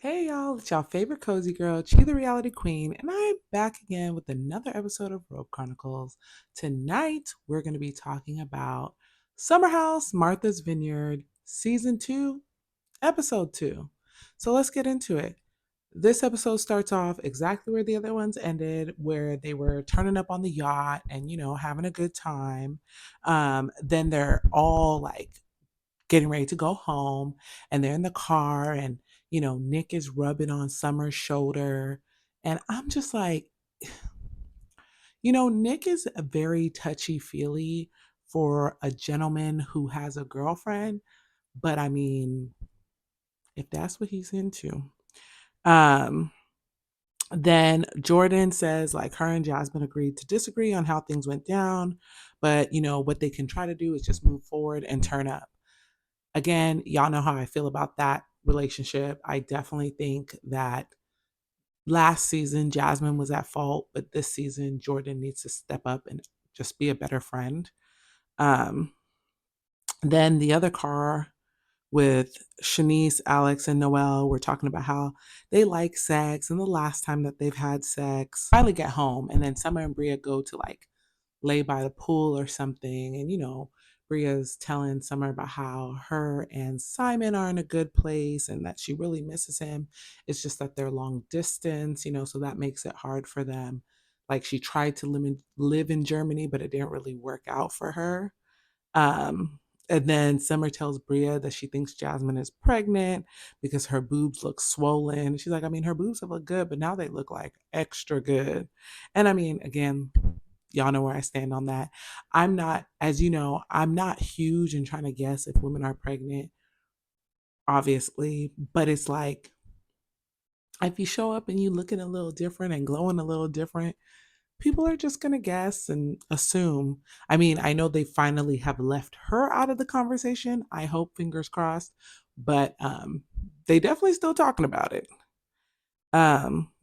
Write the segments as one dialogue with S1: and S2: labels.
S1: Hey y'all, it's y'all favorite cozy girl, Chi the Reality Queen, and I'm back again with another episode of Robe Chronicles. Tonight, we're going to be talking about SummerHouse, Martha's Vineyard, Season 2, Episode 2. So let's get into it. This episode starts off exactly where the other ones ended, where they were turning up on the yacht and, having a good time. Then they're all like getting ready to go home and they're in the car and Nick is rubbing on Summer's shoulder and I'm just like Nick is a very touchy feely for a gentleman who has a girlfriend, but I mean, if that's what he's into. um then Jordan says like her and Jasmine agreed to disagree on how things went down, but what they can try to do is just move forward and turn up. Again, y'all know how I feel about that relationship. I definitely think that last season Jasmine was at fault, but this season Jordan needs to step up and just be a better friend. Um, then the other car with Shanice, Alex, and Noelle were talking about how they like sex and the last time that they've had sex. Finally get home, and then Summer and Bria go to like lay by the pool or something. And, Bria's telling Summer about how her and Simon are in a good place and that she really misses him. It's just that they're long distance, so that makes it hard for them. Like she tried to live in Germany, but it didn't really work out for her. Um, and then Summer tells Bria that she thinks Jasmine is pregnant because her boobs look swollen. She's like, I mean, her boobs have looked good, but now they look like extra good. And I mean, again, y'all know where I stand on that. I'm not, as you know, I'm not huge in trying to guess if women are pregnant, obviously, but it's like if you show up and you looking a little different and glowing a little different, people are just going to guess and assume. I mean, I know they finally have left her out of the conversation. I hope, fingers crossed, but they definitely still talking about it.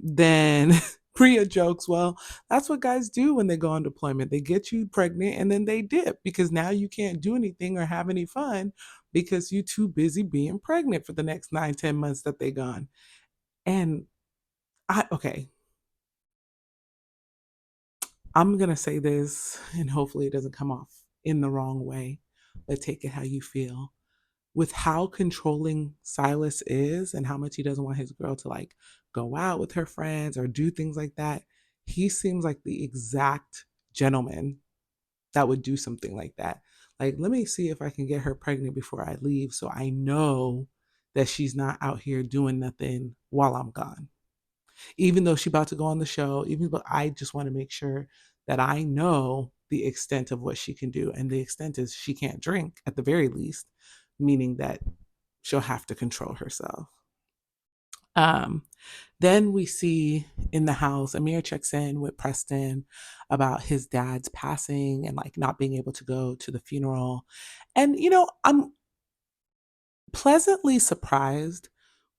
S1: Then Priya jokes, well, that's what guys do when they go on deployment. They get you pregnant and then they dip because now you can't do anything or have any fun because you're too busy being pregnant for the next 9, 10 months that they gone. And okay, I'm gonna say this and hopefully it doesn't come off in the wrong way, but take it how you feel. With how controlling Silas is and how much he doesn't want his girl to like go out with her friends or do things like that, he seems like the exact gentleman that would do something like that. Like, let me see if I can get her pregnant before I leave so I know that she's not out here doing nothing while I'm gone. Even though she's about to go on the show, even though I just want to make sure that I know the extent of what she can do. And the extent is she can't drink at the very least, meaning that she'll have to control herself. Um, then we see in the house, Amir checks in with Preston about his dad's passing and like not being able to go to the funeral. And, I'm pleasantly surprised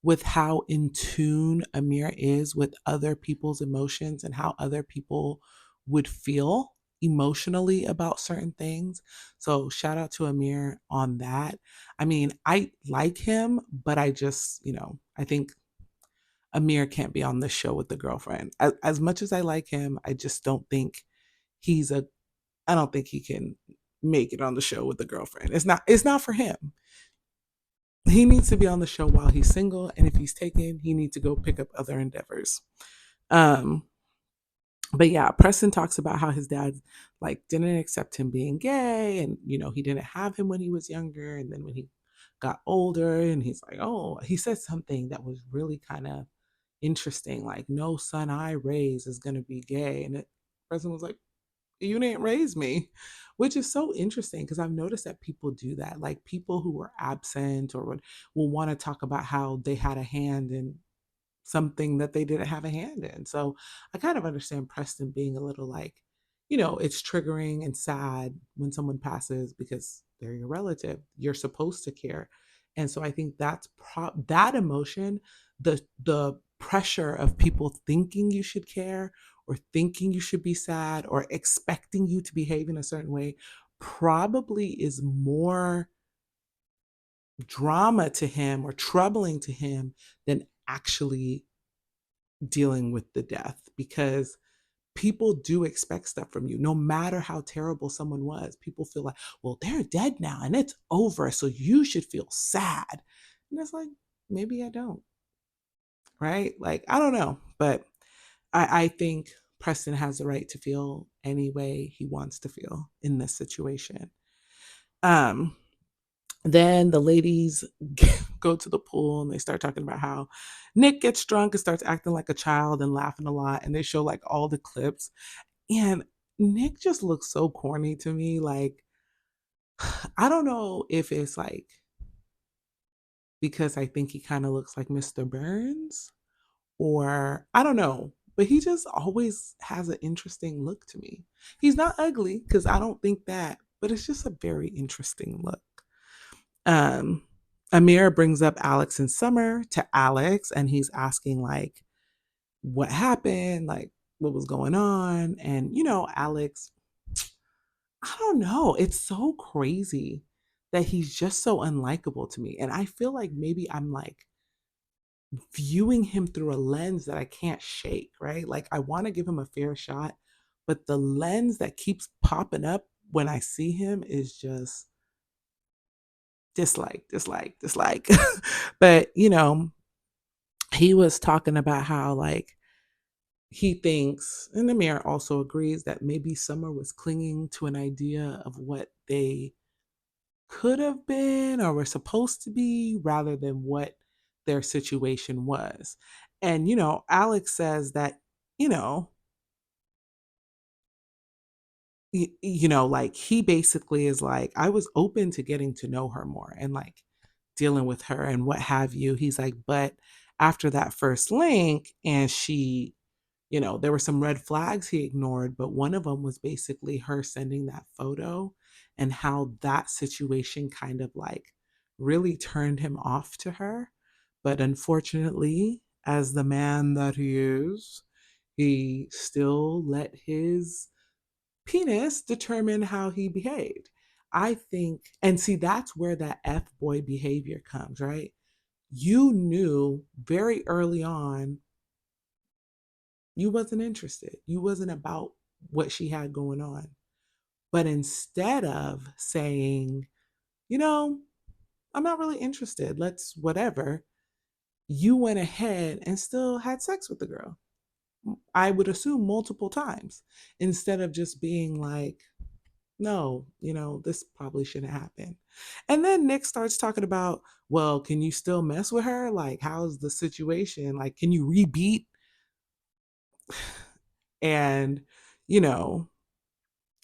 S1: with how in tune Amir is with other people's emotions and how other people would feel emotionally about certain things. So shout out to Amir on that. I mean, I like him, but I just, I think Amir can't be on this show with the girlfriend. As much as I like him, I just don't think he's a I don't think he can make it on the show with the girlfriend. It's not for him. He needs to be on the show while he's single, and if he's taken, he needs to go pick up other endeavors. Um, but yeah, Preston talks about how his dad like didn't accept him being gay, and he didn't have him when he was younger, and then when he got older, and he's like, oh, he said something that was really kind of interesting, like no son I raise is gonna be gay, and Preston was like, you didn't raise me, which is so interesting because I've noticed that people do that. Like people who were absent or will want to talk about how they had a hand in something that they didn't have a hand in. So I kind of understand Preston being a little like, it's triggering and sad when someone passes because they're your relative. You're supposed to care. And so I think that emotion, the pressure of people thinking you should care or thinking you should be sad or expecting you to behave in a certain way probably is more drama to him or troubling to him than actually dealing with the death, because people do expect stuff from you. No matter how terrible someone was, people feel like, well, they're dead now and it's over, so you should feel sad. And it's like, maybe I don't, right? Like, I don't know. But I think Preston has the right to feel any way he wants to feel in this situation. Um, then the ladies go to the pool and they start talking about how Nick gets drunk and starts acting like a child and laughing a lot. And they show like all the clips. And Nick just looks so corny to me. Like, I don't know if it's like because I think he kind of looks like Mr. Burns, or I don't know, but he just always has an interesting look to me. He's not ugly, because I don't think that, but it's just a very interesting look. Um, Amir brings up Alex and Summer to Alex, and he's asking like what happened, like what was going on, and Alex, I don't know, it's so crazy that he's just so unlikable to me, and I feel like maybe I'm like viewing him through a lens that I can't shake, right? Like I want to give him a fair shot, but the lens that keeps popping up when I see him is just dislike, dislike, dislike. But, he was talking about how like he thinks, and Amir also agrees, that maybe Summer was clinging to an idea of what they could have been or were supposed to be rather than what their situation was. And, Alex says that, you know, like he basically is like, I was open to getting to know her more and like dealing with her and what have you. He's like, but after that first link, and she, there were some red flags he ignored, but one of them was basically her sending that photo and how that situation kind of like really turned him off to her. But unfortunately, as the man that he is, he still let his penis determine how he behaved. I think, and see, that's where that F boy behavior comes, right? You knew very early on you wasn't interested. You wasn't about what she had going on. But instead of saying, you know, I'm not really interested, let's whatever, you went ahead and still had sex with the girl. I would assume multiple times, instead of just being like, no, this probably shouldn't happen. And then Nick starts talking about, well, can you still mess with her? Like, how's the situation? Like, can you rebeat? And, you know,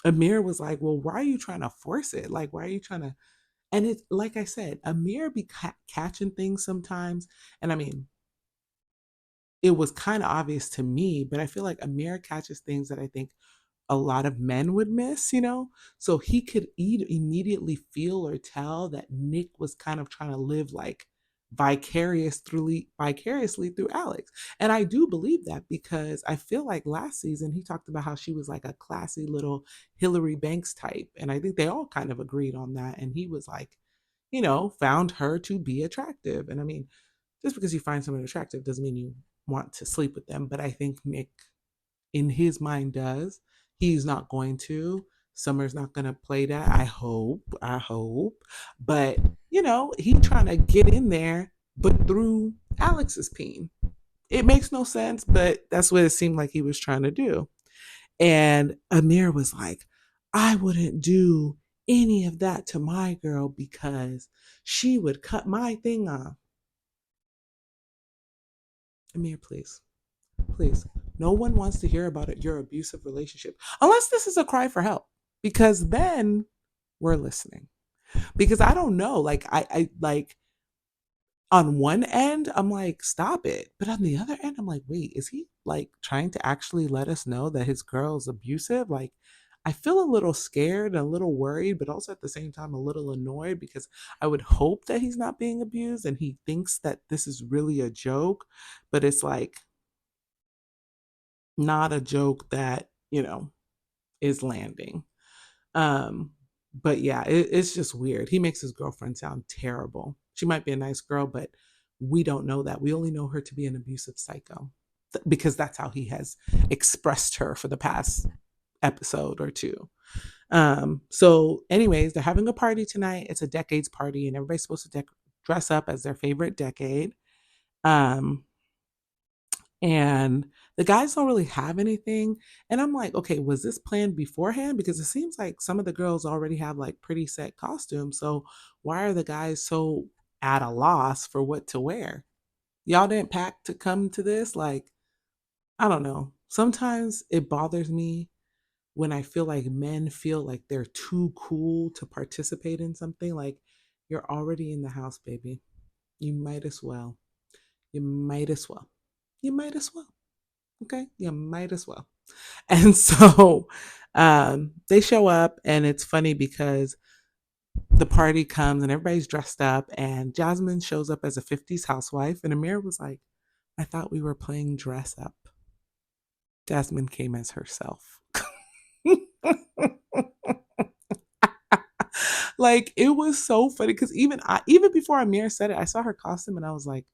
S1: Amir was like, well, why are you trying to force it? Like, why are you trying to? And it's like I said, Amir be catching things sometimes. And I mean, it was kind of obvious to me, but I feel like Amir catches things that I think a lot of men would miss, So he could immediately feel or tell that Nick was kind of trying to live like vicariously through Alex. And I do believe that, because I feel like last season he talked about how she was like a classy little Hillary Banks type. And I think they all kind of agreed on that. And he was like, found her to be attractive. And I mean, just because you find someone attractive doesn't mean you want to sleep with them. But I think Nick in his mind does. He's not going to. Summer's not going to play that. I hope. I hope. But, he trying to get in there, but through Alex's peen. It makes no sense, but that's what it seemed like he was trying to do. And Amir was like, I wouldn't do any of that to my girl because she would cut my thing off. Amir, please. Please. No one wants to hear about your abusive relationship unless this is a cry for help, because then we're listening. Because I don't know, like I like on one end I'm like stop it, but on the other end I'm like, wait, is he like trying to actually let us know that his girl is abusive? Like I feel a little scared and a little worried, but also at the same time a little annoyed, because I would hope that he's not being abused and he thinks that this is really a joke, but it's like not a joke that, is landing. Um, but yeah, it's just weird. He makes his girlfriend sound terrible. She might be a nice girl, but we don't know that. We only know her to be an abusive psycho because that's how he has expressed her for the past episode or two. So anyways, they're having a party tonight. It's a decades party and everybody's supposed to dress up as their favorite decade. Um, and the guys don't really have anything. And I'm like, okay, was this planned beforehand? Because it seems like some of the girls already have like pretty set costumes. So why are the guys so at a loss for what to wear? Y'all didn't pack to come to this? Like, I don't know. Sometimes it bothers me when I feel like men feel like they're too cool to participate in something. Like, you're already in the house, baby. You might as well. You might as well. You might as well. Okay? You might as well. And so they show up, and it's funny because the party comes and everybody's dressed up, and Jasmine shows up as a 50s housewife, and Amir was like, I thought we were playing dress up. Jasmine came as herself. Like, it was so funny because even before Amir said it, I saw her costume and I was like,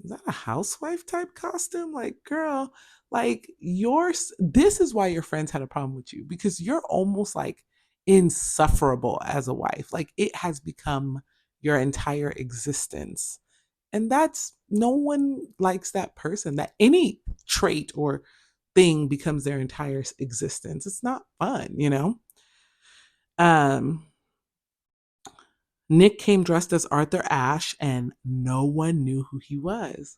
S1: is that a housewife type costume? Like, girl, like this is why your friends had a problem with you, because you're almost like insufferable as a wife. Like, it has become your entire existence. And that's, no one likes that person, that any trait or thing becomes their entire existence. It's not fun, you know? Um, Nick came dressed as Arthur Ashe and no one knew who he was.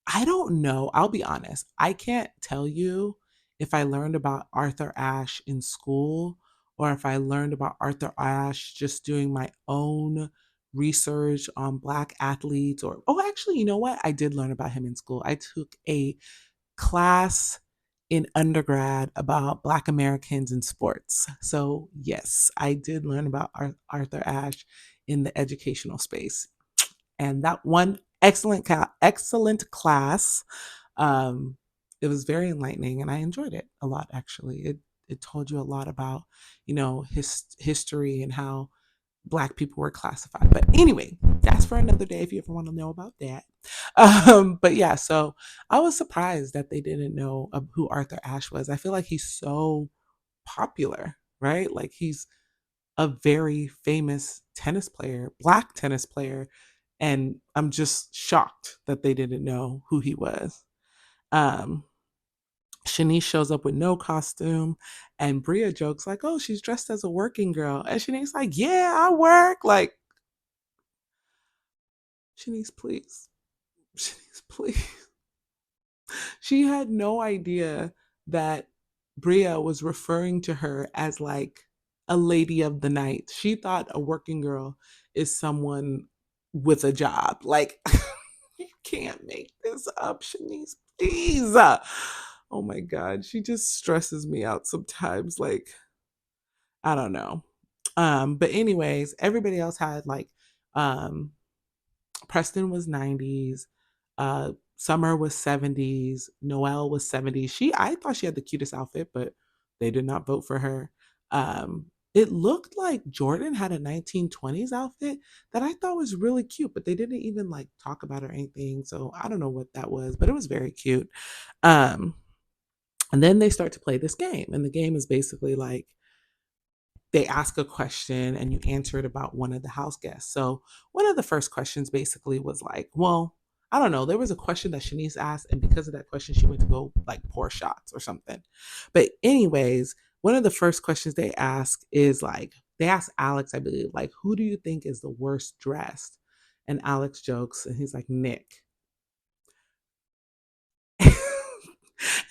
S1: I don't know. I'll be honest. I can't tell you if I learned about Arthur Ashe in school or if I learned about Arthur Ashe just doing my own research on Black athletes. Or, oh, actually, you know what? I did learn about him in school. I took a class in undergrad about Black Americans in sports. So, yes, I did learn about Arthur Ashe in the educational space. And that one excellent class, um, it was very enlightening and I enjoyed it a lot, actually. It told you a lot about, his history and how Black people were classified. But anyway, that's for another day if you ever want to know about that. But yeah, so I was surprised that they didn't know who Arthur Ashe was. I feel like he's so popular, right? Like, he's a very famous tennis player, Black tennis player, and I'm just shocked that they didn't know who he was. Um, Shanice shows up with no costume, and Bria jokes like, "Oh, she's dressed as a working girl," and Shanice's like, "Yeah, I work." Like, Shanice, please, Shanice, please. She had no idea that Bria was referring to her as like a lady of the night. She thought a working girl is someone with a job. Like, you can't make this up, Shanice, please. Oh my God. She just stresses me out sometimes. Like, I don't know. But anyways, everybody else had like um Preston was 90s. Summer was 70s. Noelle was 70s. I thought she had the cutest outfit, but they did not vote for her. It looked like Jordan had a 1920s outfit that I thought was really cute, but they didn't even like talk about it or anything. So I don't know what that was, but it was very cute. Um, and then they start to play this game, and the game is basically like they ask a question and you answer it about one of the house guests. So one of the first questions basically was like, well, I don't know. There was a question that Shanice asked, and because of that question, she went to go like pour shots or something. But anyways, one of the first questions they ask is like, they ask Alex, I believe, like, who do you think is the worst dressed? And Alex jokes and he's like, Nick.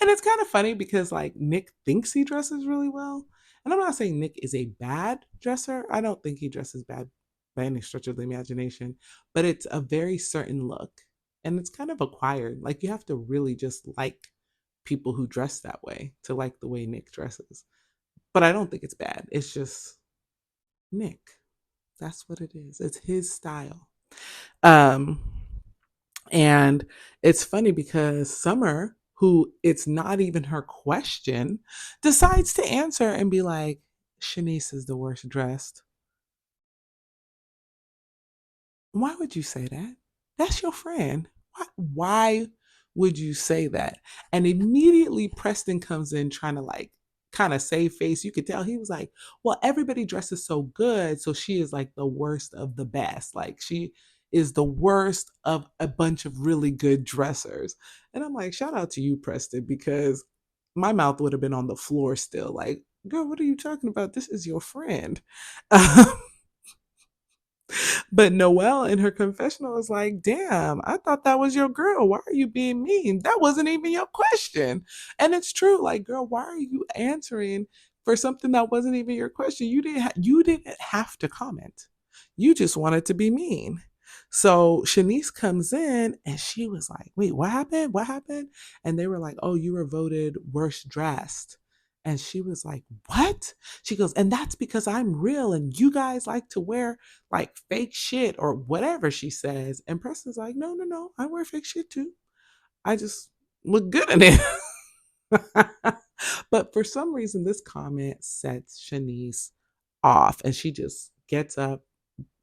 S1: And it's kind of funny because like Nick thinks he dresses really well. And I'm not saying Nick is a bad dresser. I don't think he dresses bad by any stretch of the imagination, but it's a very certain look. And it's kind of acquired. Like, you have to really just like people who dress that way to like the way Nick dresses. But I don't think it's bad. It's just Nick. That's what it is. It's his style. Um And it's funny because Summer, who it's not even her question, decides to answer and be like, Shanice is the worst dressed. Why would you say that? That's your friend. Why would you say that? And immediately Preston comes in trying to like kind of save face. You could tell he was like, well, everybody dresses so good. So she is like the worst of the best. Like she is the worst of a bunch of really good dressers. And I'm like, shout out to you, Preston, because my mouth would have been on the floor still. Like, girl, what are you talking about? This is your friend. But Noelle in her confessional was like, damn, I thought that was your girl. Why are you being mean? That wasn't even your question. And it's true. Like, girl, why are you answering for something that wasn't even your question? You didn't have to comment. You just wanted to be mean. So Shanice comes in and she was like, wait, what happened? What happened? And they were like, oh, you were voted worst dressed. And she was like, what? She goes, and that's because I'm real and you guys like to wear like fake shit or whatever she says. And Preston's like, no, no, no, I wear fake shit too. I just look good in it. But for some reason, this comment sets Shanice off and she just gets up,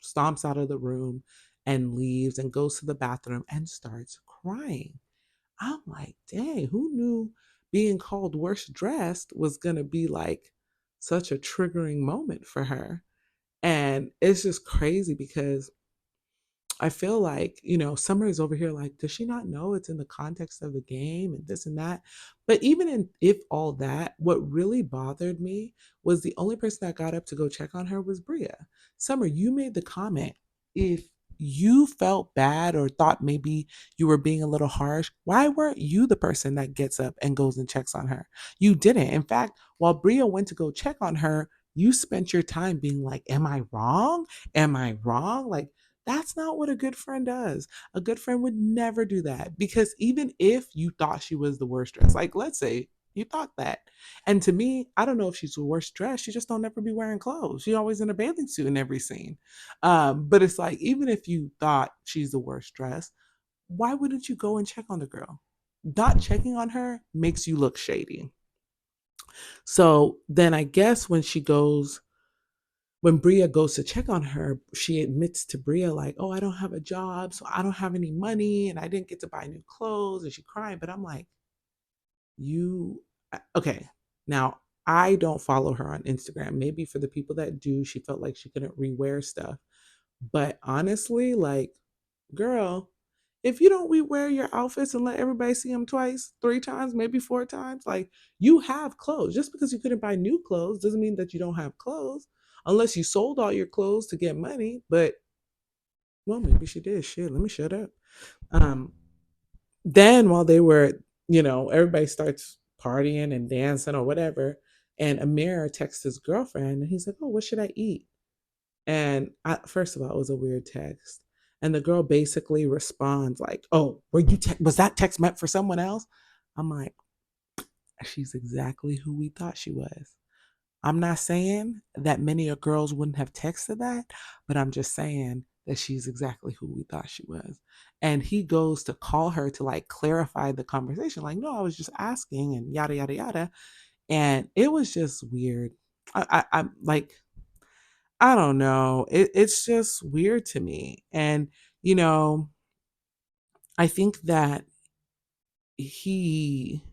S1: stomps out of the room, and leaves and goes to the bathroom and starts crying. I'm like, dang, who knew being called worst dressed was going to be like such a triggering moment for her? And it's just crazy because I feel like, Summer is over here like, does she not know it's in the context of the game and this and that? But if all that, what really bothered me was the only person that got up to go check on her was Bria. Summer, you made the comment. If you felt bad or thought maybe you were being a little harsh, why weren't you the person that gets up and goes and checks on her? You didn't. In fact, while Bria went to go check on her, you spent your time being like, am I wrong? Am I wrong? Like, that's not what a good friend does. A good friend would never do that because even if you thought she was the worst dressed, like let's say you thought that. And to me, I don't know if she's the worst dressed. She just don't ever be wearing clothes. She's always in a bathing suit in every scene. But it's like, even if you thought she's the worst dressed, why wouldn't you go and check on the girl? Not checking on her makes you look shady. So then I guess when Bria goes to check on her, she admits to Bria, like, oh, I don't have a job, so I don't have any money, and I didn't get to buy new clothes. And she crying. But I'm like, you, okay. Now, I don't follow her on Instagram. Maybe for the people that do, she felt like she couldn't rewear stuff. But honestly, like, girl, if you don't rewear your outfits and let everybody see them twice, three times, maybe four times, like you have clothes. Just because you couldn't buy new clothes doesn't mean that you don't have clothes, unless you sold all your clothes to get money. But well, maybe she did. Shit, let me shut up. Um, then while they were, everybody starts partying and dancing or whatever, and Amir texts his girlfriend and he's like, "Oh, what should I eat?" And first of all, it was a weird text. And the girl basically responds like, "Oh, was that text meant for someone else?" I'm like, she's exactly who we thought she was. I'm not saying that many of girls wouldn't have texted that, but I'm just saying that she's exactly who we thought she was. And he goes to call her to like clarify the conversation, like, no, I was just asking, and yada yada yada. And it was just weird. I'm like, I don't know. It's just weird to me. And, you know, I think that he,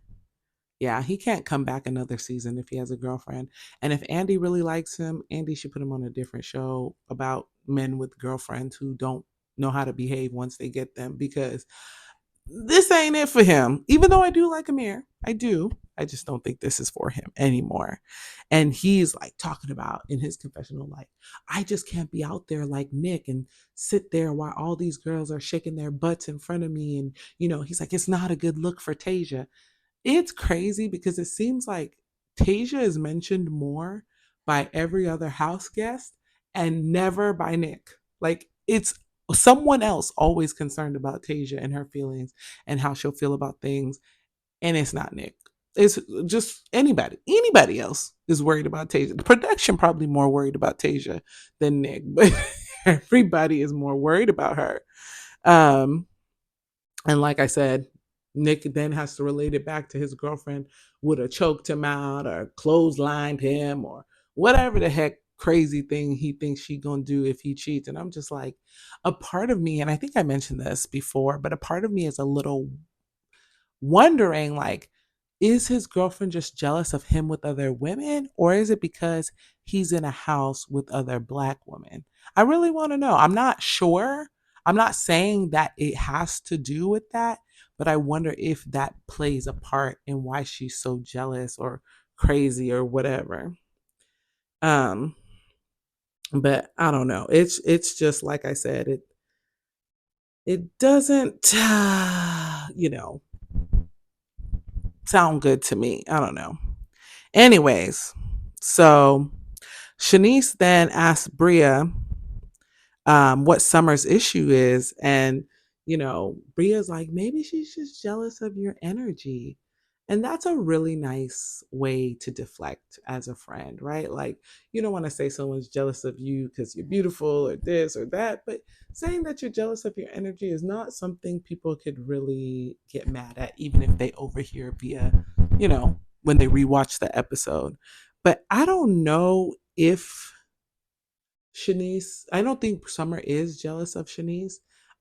S1: yeah, he can't come back another season if he has a girlfriend. And if Andy really likes him, Andy should put him on a different show about men with girlfriends who don't know how to behave once they get them, because this ain't it for him. Even though I do like Amir, I do. I just don't think this is for him anymore. And he's like talking about in his confessional, like, I just can't be out there like Nick and sit there while all these girls are shaking their butts in front of me. And, he's like, it's not a good look for Tasia. It's crazy because it seems like Tasia is mentioned more by every other house guest and never by Nick. Like it's someone else always concerned about Tasia and her feelings and how she'll feel about things, and it's not Nick. It's just anybody else is worried about Tasia. The production probably more worried about Tasia than Nick, but everybody is more worried about her. Um, and like I said, Nick then has to relate it back to his girlfriend would have choked him out or clotheslined him or whatever the heck crazy thing he thinks she gonna do if he cheats. And I'm just like, a part of me, and I think I mentioned this before, but a part of me is a little wondering, like, is his girlfriend just jealous of him with other women, or is it because he's in a house with other black women? I really want to know. I'm not sure. I'm not saying that it has to do with that, but I wonder if that plays a part in why she's so jealous or crazy or whatever. Um, but I don't know. It's just like I said, it doesn't sound good to me. I don't know. Anyways, so Shanice then asked Bria what Summer's issue is. And, Bria's like, maybe she's just jealous of your energy. And that's a really nice way to deflect as a friend, right? Like, you don't want to say someone's jealous of you because you're beautiful or this or that, but saying that you're jealous of your energy is not something people could really get mad at, even if they overhear via, when they rewatch the episode. But I don't know if I don't think Summer is jealous of Shanice.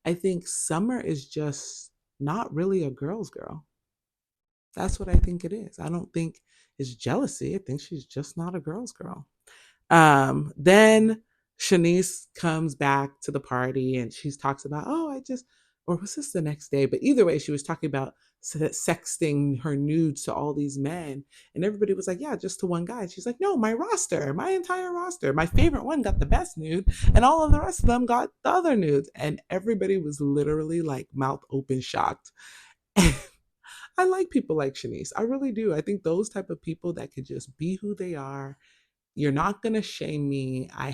S1: I think Summer is just not really a girl's girl. That's what I think it is. I don't think it's jealousy. I think she's just not a girl's girl. Then Shanice comes back to the party and she talks about, oh, or was this the next day? But either way, she was talking about sexting her nudes to all these men. And everybody was like, yeah, just to one guy. And she's like, no, my entire roster. My favorite one got the best nude, and all of the rest of them got the other nudes. And everybody was literally like mouth open shocked. I like people like Shanice. I really do. I think those type of people that could just be who they are. You're not going to shame me. I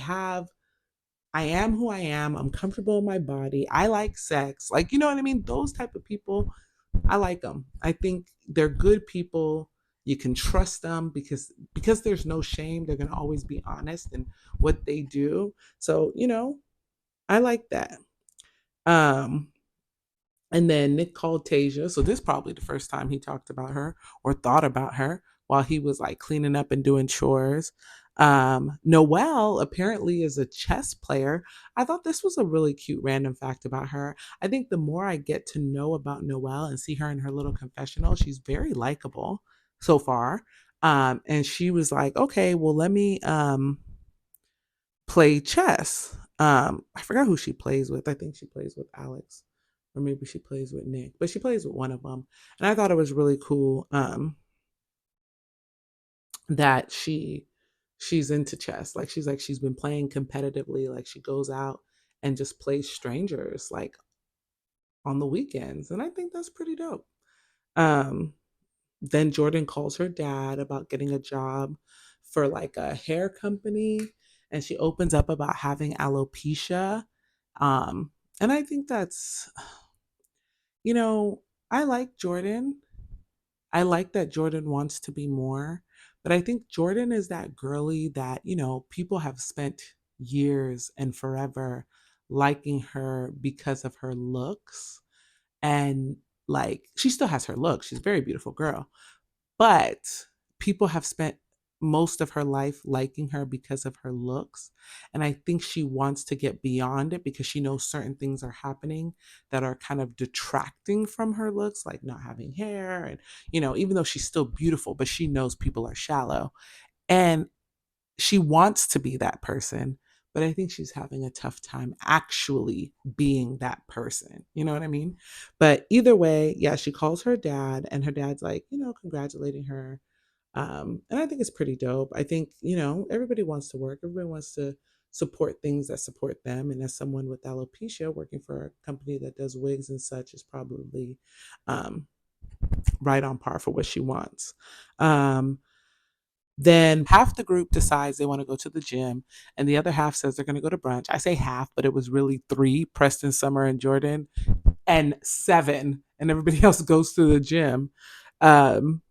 S1: am who I am. I'm comfortable in my body. I like sex. Like, you know what I mean? Those type of people, I like them. I think they're good people. You can trust them because there's no shame. They're going to always be honest in what they do. So, I like that. Um and then Nick called Tasia. So this is probably the first time he talked about her or thought about her while he was like cleaning up and doing chores. Noelle apparently is a chess player. I thought this was a really cute random fact about her. I think the more I get to know about Noelle and see her in her little confessional, she's very likable so far. And she was like, okay, well, let me play chess. I forgot who she plays with. I think she plays with Alex, or maybe she plays with Nick, but she plays with one of them. And I thought it was really cool that she's into chess. Like she's been playing competitively. Like she goes out and just plays strangers like on the weekends, and I think that's pretty dope. Um, then Jordan calls her dad about getting a job for like a hair company, and she opens up about having alopecia. Um, and I think that's, you know, I like Jordan. I like that Jordan wants to be more, but I think Jordan is that girly that, people have spent years and forever liking her because of her looks. And like, she still has her look. She's a very beautiful girl. But people have spent most of her life liking her because of her looks. And I think she wants to get beyond it because she knows certain things are happening that are kind of detracting from her looks, like not having hair. And, even though she's still beautiful, but she knows people are shallow. And she wants to be that person. But I think she's having a tough time actually being that person. You know what I mean? But either way, yeah, she calls her dad, and her dad's like, congratulating her. And I think it's pretty dope. I think, everybody wants to work, everybody wants to support things that support them. And as someone with alopecia working for a company that does wigs and such is probably um, right on par for what she wants. Um, then half the group decides they want to go to the gym, and the other half says they're going to go to brunch. I say half, but it was really three: Preston, Summer, and Jordan, and seven, and everybody else goes to the gym. Um,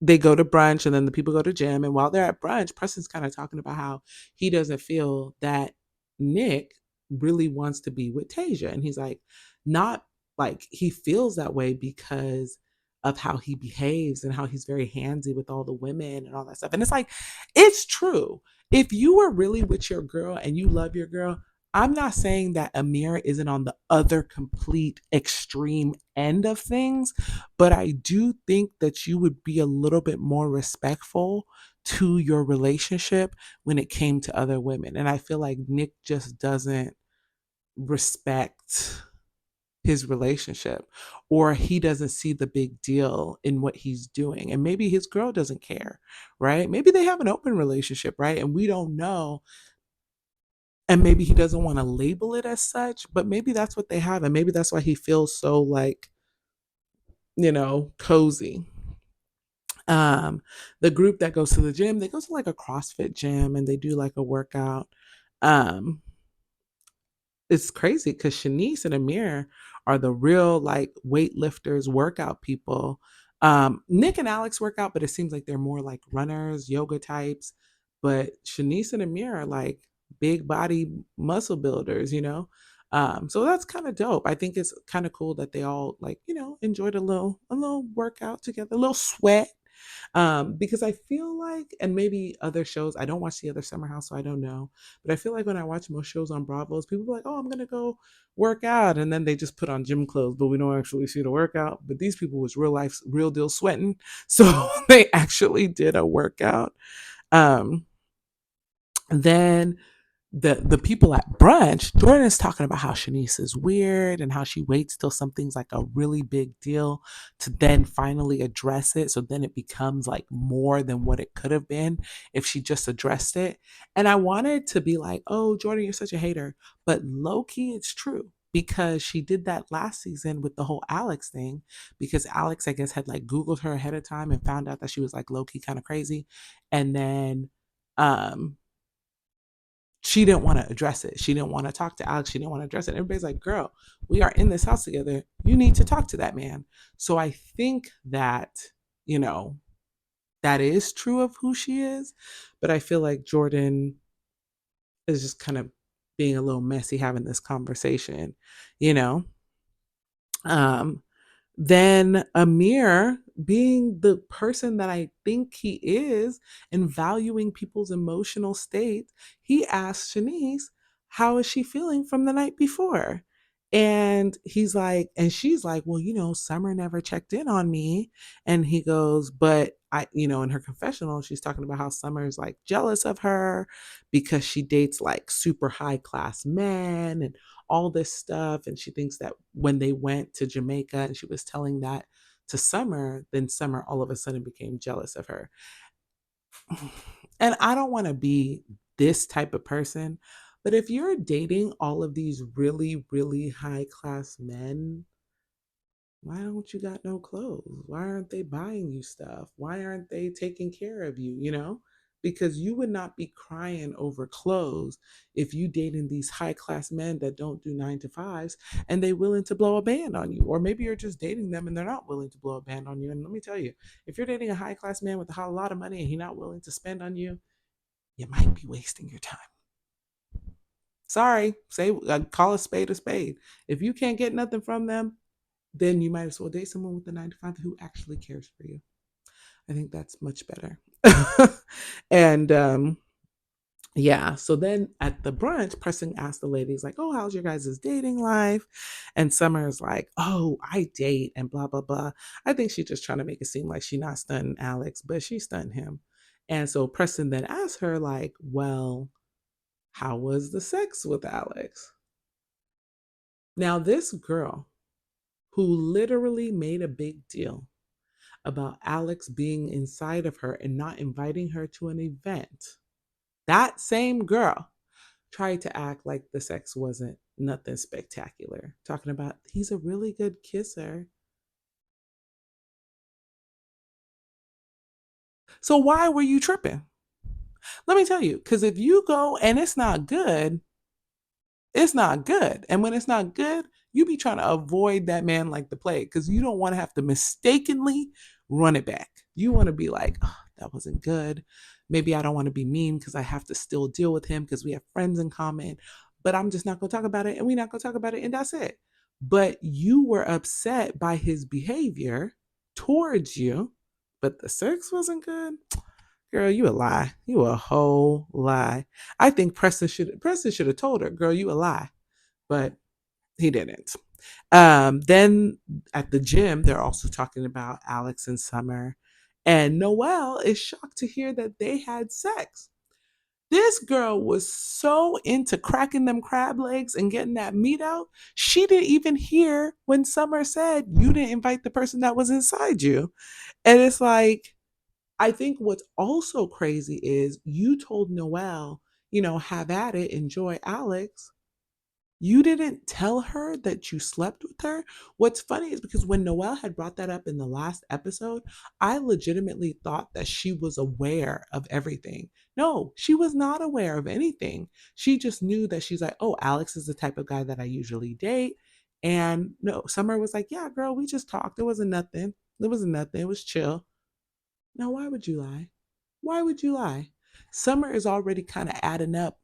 S1: they go to brunch, and then the people go to gym. And while they're at brunch, Preston's kind of talking about how he doesn't feel that Nick really wants to be with Tasia. And he's like, not like he feels that way because of how he behaves and how he's very handsy with all the women and all that stuff. And it's like, it's true. If you were really with your girl and you love your girl, I'm not saying that Amir isn't on the other complete extreme end of things, but I do think that you would be a little bit more respectful to your relationship when it came to other women. And I feel like Nick just doesn't respect his relationship, or he doesn't see the big deal in what he's doing. And maybe his girl doesn't care, right? Maybe they have an open relationship, right? And we don't know. And maybe he doesn't want to label it as such, but maybe that's what they have. And maybe that's why he feels so like, cozy. Um, the group that goes to the gym, they go to like a CrossFit gym and they do like a workout. Um, it's crazy because Shanice and Amir are the real like weightlifters, workout people. Nick and Alex work out, but it seems like they're more like runners, yoga types. But Shanice and Amir are like big body muscle builders. So that's kind of dope. I think it's kind of cool that they all like, enjoyed a little workout together, a little sweat. Because I feel like, and maybe other shows, I don't watch the other Summer House, so I don't know. But I feel like when I watch most shows on Bravo's, people are like, oh, I'm gonna go work out, and then they just put on gym clothes, but we don't actually see the workout. But these people was real life, real deal sweating, so they actually did a workout. Um, then the people at brunch, Jordan is talking about how Shanice is weird and how she waits till something's like a really big deal to then finally address it. So then it becomes like more than what it could have been if she just addressed it. And I wanted to be like, oh, Jordan, you're such a hater. But low key, it's true because she did that last season with the whole Alex thing because Alex, I guess, had like Googled her ahead of time and found out that she was like low key kind of crazy. And then, she didn't want to address it. She didn't want to talk to Alex. She didn't want to address it. Everybody's like, girl, we are in this house together. You need to talk to that man. So I think that, you know, that is true of who she is. But I feel like Jordan is just kind of being a little messy having this conversation, you know? Um, then Amir, being the person that I think he is and valuing people's emotional state, he asked Shanice, how is she feeling from the night before? And he's like, and she's like, well, Summer never checked in on me. And he goes, but in her confessional, she's talking about how Summer's like jealous of her because she dates like super high class men and all this stuff. And she thinks that when they went to Jamaica and she was telling that to Summer, then Summer all of a sudden became jealous of her. And I don't want to be this type of person, but if you're dating all of these really, really high class men, why don't you got no clothes? Why aren't they buying you stuff? Why aren't they taking care of you, Because you would not be crying over clothes if you dating these high class men that don't do 9 to 5s and they willing to blow a band on you. Or maybe you're just dating them and they're not willing to blow a band on you. And let me tell you, if you're dating a high class man with a lot of money and he's not willing to spend on you, you might be wasting your time. Sorry, call a spade a spade. If you can't get nothing from them, then you might as well date someone with a 9 to 5 who actually cares for you. I think that's much better. And yeah, so then at the brunch, Preston asked the ladies, like, oh, how's your guys' dating life? And Summer's like, oh, I date and blah, blah, blah. I think she's just trying to make it seem like she's not stunning Alex, but she stunned him. And so Preston then asked her, like, well, how was the sex with Alex? Now, this girl who literally made a big deal about Alex being inside of her and not inviting her to an event, that same girl tried to act like the sex wasn't nothing spectacular, talking about he's a really good kisser. So why were you tripping? Let me tell you, because if you go and it's not good, it's not good. And when it's not good, you be trying to avoid that man like the plague because you don't want to have to mistakenly run it back. You want to be like, oh, that wasn't good. Maybe I don't want to be mean because I have to still deal with him because we have friends in common, but I'm just not going to talk about it and we're not going to talk about it and that's it. But you were upset by his behavior towards you, but the sex wasn't good. Girl, you a lie. You a whole lie. I think Preston should have told her, girl, you a lie. But he didn't. Then at the gym, they're also talking about Alex and Summer. And Noelle is shocked to hear that they had sex. This girl was so into cracking them crab legs and getting that meat out, she didn't even hear when Summer said, you didn't invite the person that was inside you. And it's like, I think what's also crazy is you told Noelle, have at it, enjoy Alex. You didn't tell her that you slept with her. What's funny is because when Noelle had brought that up in the last episode, I legitimately thought that she was aware of everything. No, she was not aware of anything. She just knew that she's like, oh, Alex is the type of guy that I usually date. And no, Summer was like, yeah, girl, we just talked. It wasn't nothing. It wasn't nothing. It was chill. Now, why would you lie? Why would you lie? Summer is already kind of adding up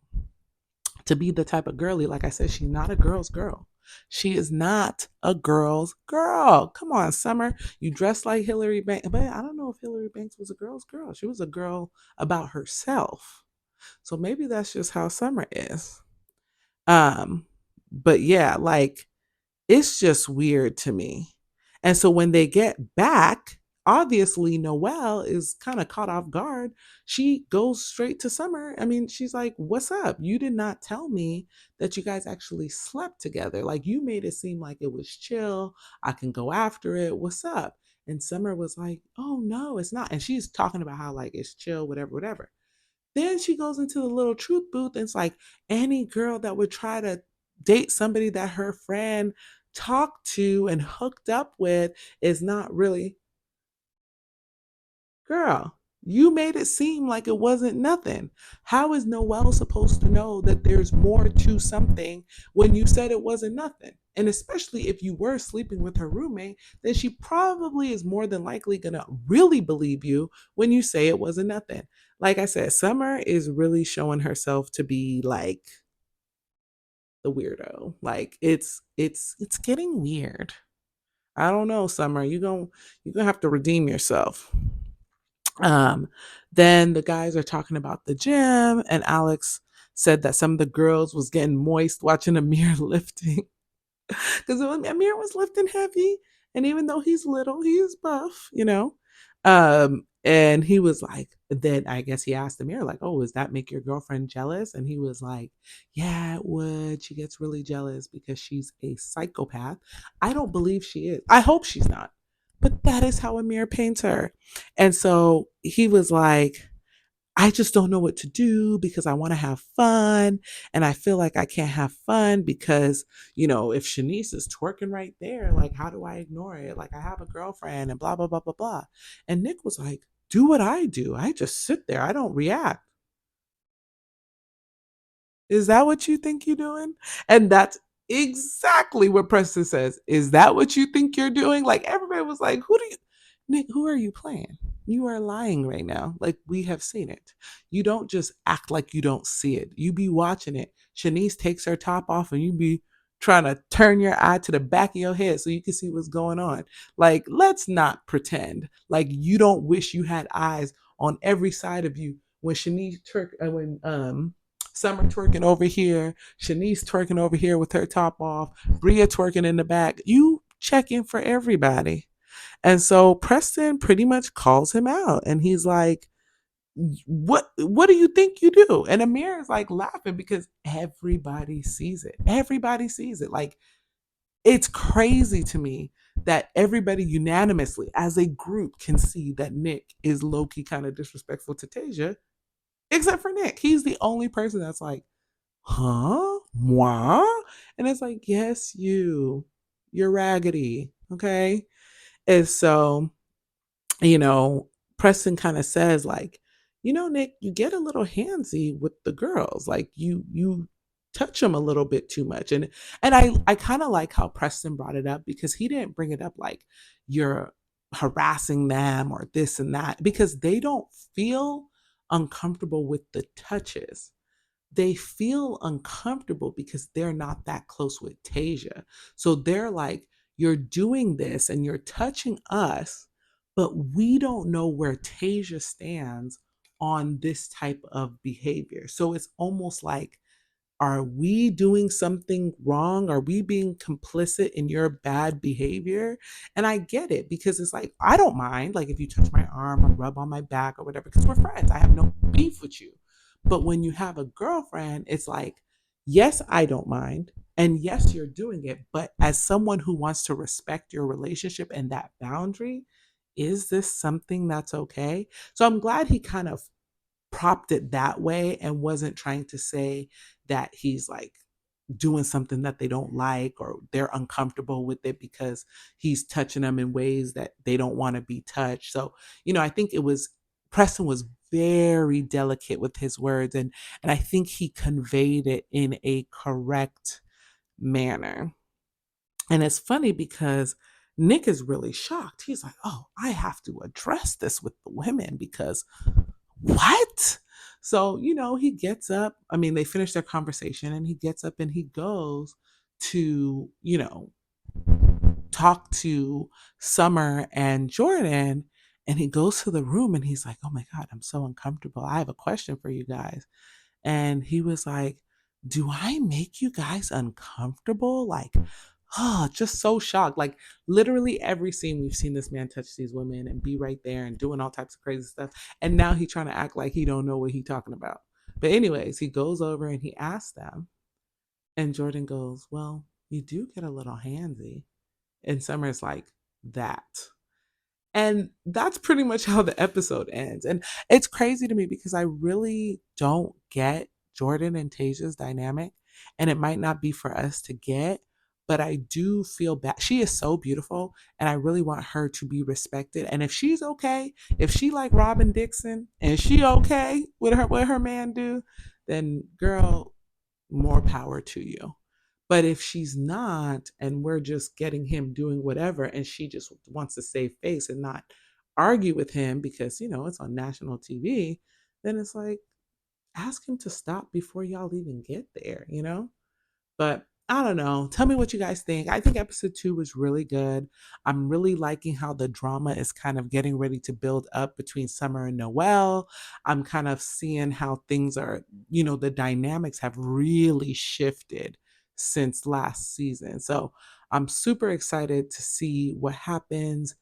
S1: to be the type of girly. Like I said, she's not a girl's girl. She is not a girl's girl. Come on, Summer. You dress like Hillary Banks. But I don't know if Hillary Banks was a girl's girl. She was a girl about herself. So maybe that's just how Summer is. Um, but yeah, like it's just weird to me. And so when they get back, obviously Noelle is kind of caught off guard. She goes straight to Summer. I mean, she's like, what's up? You did not tell me that you guys actually slept together. Like, you made it seem like it was chill. I can go after it. What's up? And Summer was like, oh, no, it's not. And she's talking about how, like, it's chill, whatever, whatever. Then she goes into the little truth booth and it's like, any girl that would try to date somebody that her friend talked to and hooked up with is not really, girl. You made it seem like it wasn't nothing. How is Noelle supposed to know that there's more to something when you said it wasn't nothing? And especially if you were sleeping with her roommate, then she probably is more than likely going to really believe you when you say it wasn't nothing. Like I said, Summer is really showing herself to be like the weirdo. Like it's getting weird. I don't know, Summer. You're gonna have to redeem yourself. Um, then the guys are talking about the gym, and Alex said that some of the girls was getting moist watching Amir lifting because Amir was lifting heavy, and even though he's little, he is buff. And he was like, then I guess he asked Amir, like, oh, does that make your girlfriend jealous? And he was like, yeah, it would. She gets really jealous because she's a psychopath. I don't believe she is. I hope she's not. But that is how Amir paints her. And so he was like, I just don't know what to do because I want to have fun. And I feel like I can't have fun because, if Shanice is twerking right there, like, how do I ignore it? Like, I have a girlfriend and blah, blah, blah, blah, blah. And Nick was like, do what I do. I just sit there. I don't react. Is that what you think you're doing? And that's exactly what Preston says. Is that what you think you're doing? Like, everybody was like, Nick, who are you playing? You are lying right now. Like, we have seen it. You don't just act like you don't see it. You be watching it. Shanice takes her top off and you be trying to turn your eye to the back of your head so you can see what's going on. Like, let's not pretend like you don't wish you had eyes on every side of you when when Summer twerking over here, Shanice twerking over here with her top off, Bria twerking in the back. You check in for everybody. And so Preston pretty much calls him out and he's like, what do you think you do? And Amir is like laughing because everybody sees it. Everybody sees it. Like, it's crazy to me that everybody unanimously as a group can see that Nick is low-key kind of disrespectful to Tasia, except for Nick. He's the only person that's like, huh? Moi? And it's like, yes, you're raggedy. Okay. And so, you know, Preston kind of says, like, Nick, you get a little handsy with the girls. Like, you touch them a little bit too much. And I kind of like how Preston brought it up because he didn't bring it up like you're harassing them or this and that, because they don't feel uncomfortable with the touches. They feel uncomfortable because they're not that close with Tasia. So they're like, you're doing this and you're touching us, But we don't know where Tasia stands on this type of behavior. So it's almost like, are we doing something wrong? Are we being complicit in your bad behavior? And I get it because it's like, I don't mind, like, if you touch my arm or rub on my back or whatever, because we're friends. I have no beef with you. But when you have a girlfriend, it's like, yes, I don't mind. And yes, you're doing it. But as someone who wants to respect your relationship and that boundary, is this something that's okay? So I'm glad he kind of propped it that way and wasn't trying to say that he's like doing something that they don't like or they're uncomfortable with it because he's touching them in ways that they don't want to be touched. So, I think it was Preston was very delicate with his words, and I think he conveyed it in a correct manner. And it's funny because Nick is really shocked. He's like, "Oh, I have to address this with the women because what?" So, he gets up. I mean, they finish their conversation and he gets up and he goes to, talk to Summer and Jordan. And he goes to the room and he's like, "Oh my God, I'm so uncomfortable. I have a question for you guys." And he was like, "Do I make you guys uncomfortable?" Like, oh, just so shocked. Like, literally every scene we've seen this man touch these women and be right there and doing all types of crazy stuff. And now he's trying to act like he don't know what he's talking about. But anyways, he goes over and he asks them. And Jordan goes, "Well, you do get a little handsy." And Summer's like, "That." And that's pretty much how the episode ends. And it's crazy to me because I really don't get Jordan and Tasia's dynamic. And it might not be for us to get, but I do feel bad. She is so beautiful, and I really want her to be respected. And if she's okay, if she like Robin Dixon and she okay with her what her man do, then girl, more power to you. But if she's not, and we're just getting him doing whatever, and she just wants to save face and not argue with him because, it's on national TV, then it's like, ask him to stop before y'all even get there? But I don't know. Tell me what you guys think. I think episode 2 was really good. I'm really liking how the drama is kind of getting ready to build up between Summer and Noel. I'm kind of seeing how things are, the dynamics have really shifted since last season. So I'm super excited to see what happens.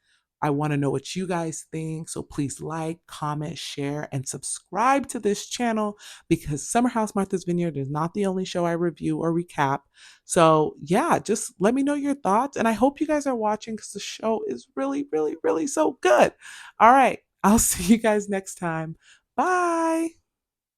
S1: I want to know what you guys think. So please like, comment, share, and subscribe to this channel because SummerHouse Martha's Vineyard is not the only show I review or recap. So, yeah, just let me know your thoughts. And I hope you guys are watching because the show is really, really, really so good. All right. I'll see you guys next time. Bye.